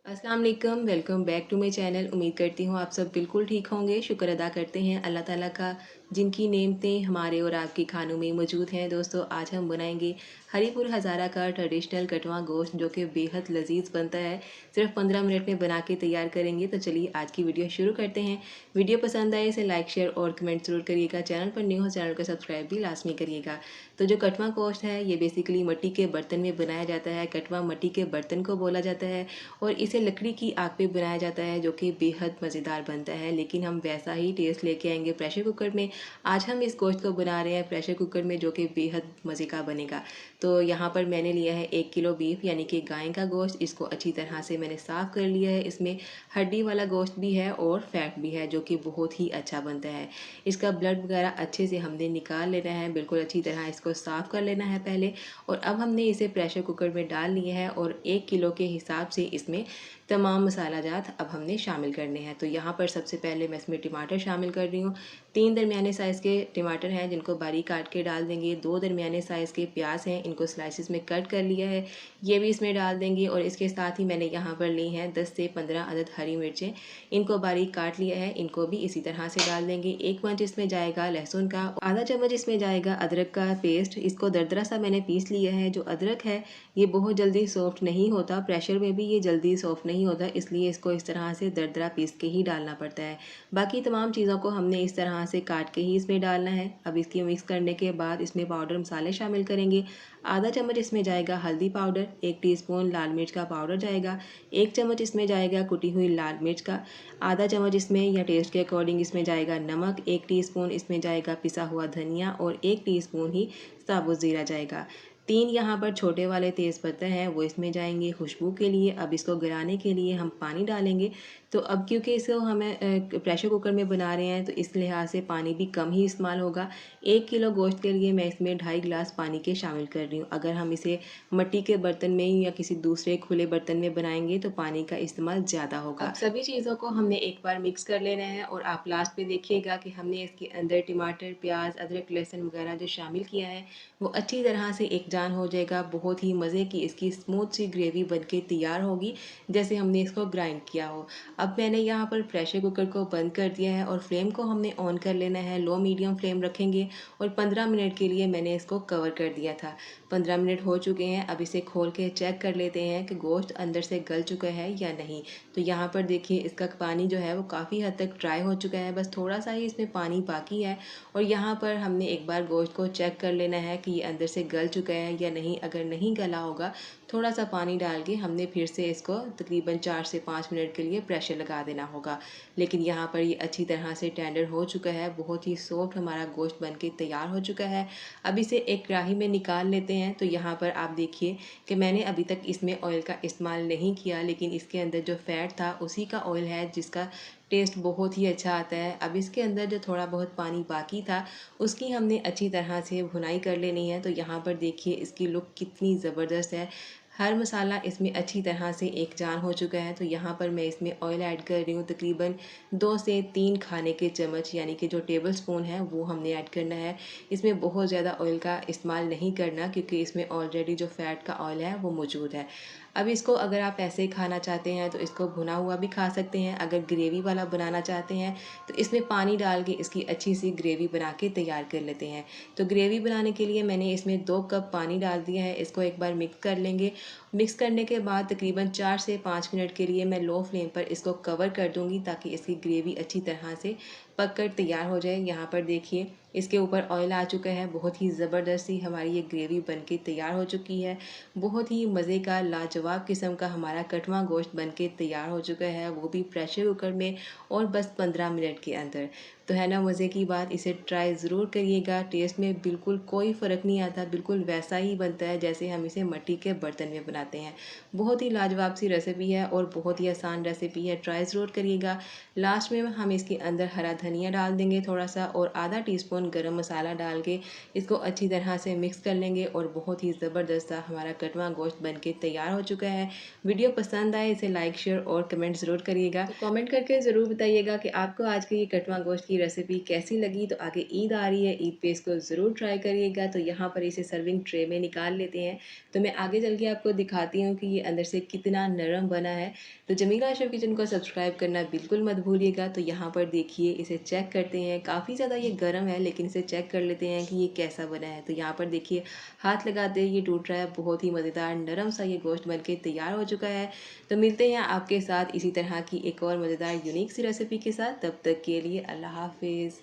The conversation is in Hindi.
अस्सलाम वालेकुम, welcome back to my channel. उम्मीद करती हूँ आप सब बिल्कुल ठीक होंगे। शुक्र अदा करते हैं अल्लाह ताला का, जिनकी नेमतें हमारे और आपके खानों में मौजूद हैं। दोस्तों, आज हम बनाएंगे हरीपुर हज़ारा का ट्रेडिशनल कटवा गोश्त, जो कि बेहद लजीज बनता है। सिर्फ 15 मिनट में बना के तैयार करेंगे। तो चलिए आज की वीडियो शुरू करते हैं। वीडियो पसंद आए इसे लाइक शेयर और कमेंट ज़रूर करिएगा। चैनल पर न्यू हो चैनल को सब्सक्राइब भी लाजमी करिएगा। तो जो कटवा गोश्त है ये बेसिकली मिट्टी के बर्तन में बनाया जाता है। कटवा मिट्टी के बर्तन को बोला जाता है और इसे लकड़ी की आग पे बनाया जाता है, जो कि बेहद मज़ेदार बनता है। लेकिन हम वैसा ही टेस्ट लेके आएंगे प्रेशर कुकर में। आज हम इस गोश्त को बना रहे हैं प्रेशर कुकर में, जो कि बेहद मज़े का बनेगा। तो यहाँ पर मैंने लिया है 1 किलो बीफ, यानी कि गाय का गोश्त। इसको अच्छी तरह से मैंने साफ़ कर लिया है। इसमें हड्डी वाला गोश्त भी है और फैट भी है, जो कि बहुत ही अच्छा बनता है। इसका ब्लड वगैरह अच्छे से हमने निकाल लेना है, बिल्कुल अच्छी तरह इसको साफ़ कर लेना है पहले। और अब हमने इसे प्रेशर कुकर में डाल लिया है और 1 किलो के हिसाब से इसमें तमाम मसाला जात अब हमने शामिल करने हैं। तो यहाँ पर सबसे पहले मैं इसमें टमाटर शामिल कर रही हूँ। 3 दरमियाने साइज़ के टमाटर हैं, जिनको बारीक काट के डाल देंगे। 2 दरमियाने साइज़ के प्याज हैं, इनको स्लाइसिस में कट कर लिया है, ये भी इसमें डाल देंगे। और इसके साथ ही मैंने यहाँ पर ली हैं 10 से 15 अदद हरी मिर्चें, इनको बारीक काट लिया है, इनको भी इसी तरह से डाल देंगे। 1 चम्मच इसमें जाएगा लहसुन का, आधा चम्मच इसमें जाएगा अदरक का पेस्ट। इसको दरदरा सा मैंने पीस लिया है। जो अदरक है ये बहुत जल्दी सॉफ्ट नहीं होता, प्रेशर में भी ये जल्दी सॉफ्ट नहीं होता, इसलिए इसको इस तरह से दरदरा पीस के ही डालना पड़ता है। बाकी तमाम चीज़ों को हमने इस तरह से काट के ही इसमें डालना है। अब इसकी मिक्स करने के बाद इसमें पाउडर मसाले शामिल करेंगे। आधा चम्मच इसमें जाएगा हल्दी पाउडर, 1 टीस्पून लाल मिर्च का पाउडर जाएगा, 1 चम्मच इसमें जाएगा कुटी हुई लाल मिर्च का, आधा चम्मच इसमें या टेस्ट के अकॉर्डिंग इसमें जाएगा नमक, 1 टीस्पून इसमें जाएगा पिसा हुआ धनिया और 1 टीस्पून ही साबुत ज़ीरा जाएगा। 3 यहाँ पर छोटे वाले तेज़पत्ते हैं, वो इसमें जाएंगे खुशबू के लिए। अब इसको गिराने के लिए हम पानी डालेंगे। तो अब क्योंकि इसको हमें प्रेशर कुकर में बना रहे हैं, तो इस लिहाज से पानी भी कम ही इस्तेमाल होगा। 1 किलो गोश्त के लिए मैं इसमें 2.5 गिलास पानी के शामिल कर रही हूँ। अगर हम इसे मिट्टी के बर्तन में या किसी दूसरे खुले बर्तन में बनाएंगे तो पानी का इस्तेमाल ज़्यादा होगा। अब सभी चीज़ों को हमने एक बार मिक्स कर लेना है और आप लास्ट में देखिएगा कि हमने इसके अंदर टमाटर, प्याज, अदरक, लहसुन वगैरह जो शामिल किया है वो अच्छी तरह से एक जान हो जाएगा। बहुत ही मज़े की इसकी स्मूथ सी ग्रेवी बनके तैयार होगी, जैसे हमने इसको ग्राइंड किया हो। अब मैंने यहाँ पर प्रेशर कुकर को बंद कर दिया है और फ्लेम को हमने ऑन कर लेना है। लो मीडियम फ्लेम रखेंगे और 15 मिनट के लिए मैंने इसको कवर कर दिया था। 15 मिनट हो चुके हैं। अब इसे खोल के चेक कर लेते हैं कि गोश्त अंदर से गल चुका है या नहीं। तो यहाँ पर देखिए इसका पानी जो है वो काफ़ी हद तक ड्राई हो चुका है, बस थोड़ा सा ही इसमें पानी बाकी है। और यहाँ पर हमने एक बार गोश्त को चेक कर लेना है कि ये अंदर से गल चुका है या नहीं। अगर नहीं गला होगा, थोड़ा सा पानी डाल के हमने फिर से इसको तकरीबन 4 से 5 मिनट के लिए प्रेशर लगा देना होगा। लेकिन यहाँ पर ये अच्छी तरह से टेंडर हो चुका है, बहुत ही सॉफ्ट हमारा गोश्त बन के तैयार हो चुका है। अब इसे एक कढ़ाई में निकाल लेते हैं। तो यहाँ पर आप देखिए कि मैंने अभी तक इसमें ऑयल का इस्तेमाल नहीं किया, लेकिन इसके अंदर जो फैट था उसी का ऑयल है, जिसका टेस्ट बहुत ही अच्छा आता है। अब इसके अंदर जो थोड़ा बहुत पानी बाकी था उसकी हमने अच्छी तरह से भुनाई कर लेनी है। तो यहाँ पर देखिए इसकी लुक कितनी ज़बरदस्त है। हर मसाला इसमें अच्छी तरह से एक जान हो चुका है। तो यहाँ पर मैं इसमें ऑयल ऐड कर रही हूँ, तकरीबन 2 से 3 खाने के चम्मच, यानी कि जो टेबल स्पून है वो हमने ऐड करना है। इसमें बहुत ज़्यादा ऑयल का इस्तेमाल नहीं करना, क्योंकि इसमें ऑलरेडी जो फैट का ऑयल है वो मौजूद है। अब इसको अगर आप ऐसे ही खाना चाहते हैं तो इसको भुना हुआ भी खा सकते हैं। अगर ग्रेवी वाला बनाना चाहते हैं तो इसमें पानी डाल के इसकी अच्छी सी ग्रेवी बना के तैयार कर लेते हैं। तो ग्रेवी बनाने के लिए मैंने इसमें 2 कप पानी डाल दिया है। इसको एक बार मिक्स कर लेंगे। मिक्स करने के बाद तकरीबन 4 से 5 मिनट के लिए मैं लो फ्लेम पर इसको कवर कर दूंगी, ताकि इसकी ग्रेवी अच्छी तरह से पक कर तैयार हो जाए। यहाँ पर देखिए इसके ऊपर ऑयल आ चुका है। बहुत ही ज़बरदस्त सी हमारी ये ग्रेवी बनके तैयार हो चुकी है। बहुत ही मज़े का लाजवाब किस्म का हमारा कटवा गोश्त बनके तैयार हो चुका है, वो भी प्रेशर कुकर में, और बस 15 मिनट के अंदर। तो है ना मज़े की बात, इसे ट्राई ज़रूर करिएगा। टेस्ट में बिल्कुल कोई फ़र्क नहीं आता, बिल्कुल वैसा ही बनता है जैसे हम इसे मिट्टी के बर्तन में बनाते हैं। बहुत ही लाजवाब सी रेसिपी है और बहुत ही आसान रेसिपी है, ट्राई ज़रूर करिएगा। लास्ट में हम इसके अंदर हरा धनिया डाल देंगे थोड़ा सा, और आधा टीस्पून ब्राउन गरम मसाला डाल के इसको अच्छी तरह से मिक्स कर लेंगे और बहुत ही ज़बरदस्त हमारा कटवा गोश्त बनके तैयार हो चुका है। वीडियो पसंद आए इसे लाइक शेयर और कमेंट ज़रूर करिएगा। तो कमेंट करके ज़रूर बताइएगा कि आपको आज की ये कटवा गोश्त की रेसिपी कैसी लगी। तो आगे ईद आ रही है, ईद पे इसको ज़रूर ट्राई करिएगा। तो यहाँ पर इसे सर्विंग ट्रे में निकाल लेते हैं। तो मैं आगे चल के आपको दिखाती हूँ कि ये अंदर से कितना नरम बना है। तो जमीला अशरफ किचन को सब्सक्राइब करना बिल्कुल मत भूलिएगा। तो यहाँ पर देखिए इसे चेक करते हैं, काफ़ी ज़्यादा ये गर्म है लेकिन इसे चेक कर लेते हैं कि ये कैसा बना है। तो यहाँ पर देखिए हाथ लगाते ही ये टूट रहा है। बहुत ही मज़ेदार नरम सा ये गोश्त बनके तैयार हो चुका है। तो मिलते हैं आपके साथ इसी तरह की एक और मज़ेदार यूनिक सी रेसिपी के साथ। तब तक के लिए अल्लाह हाफिज़।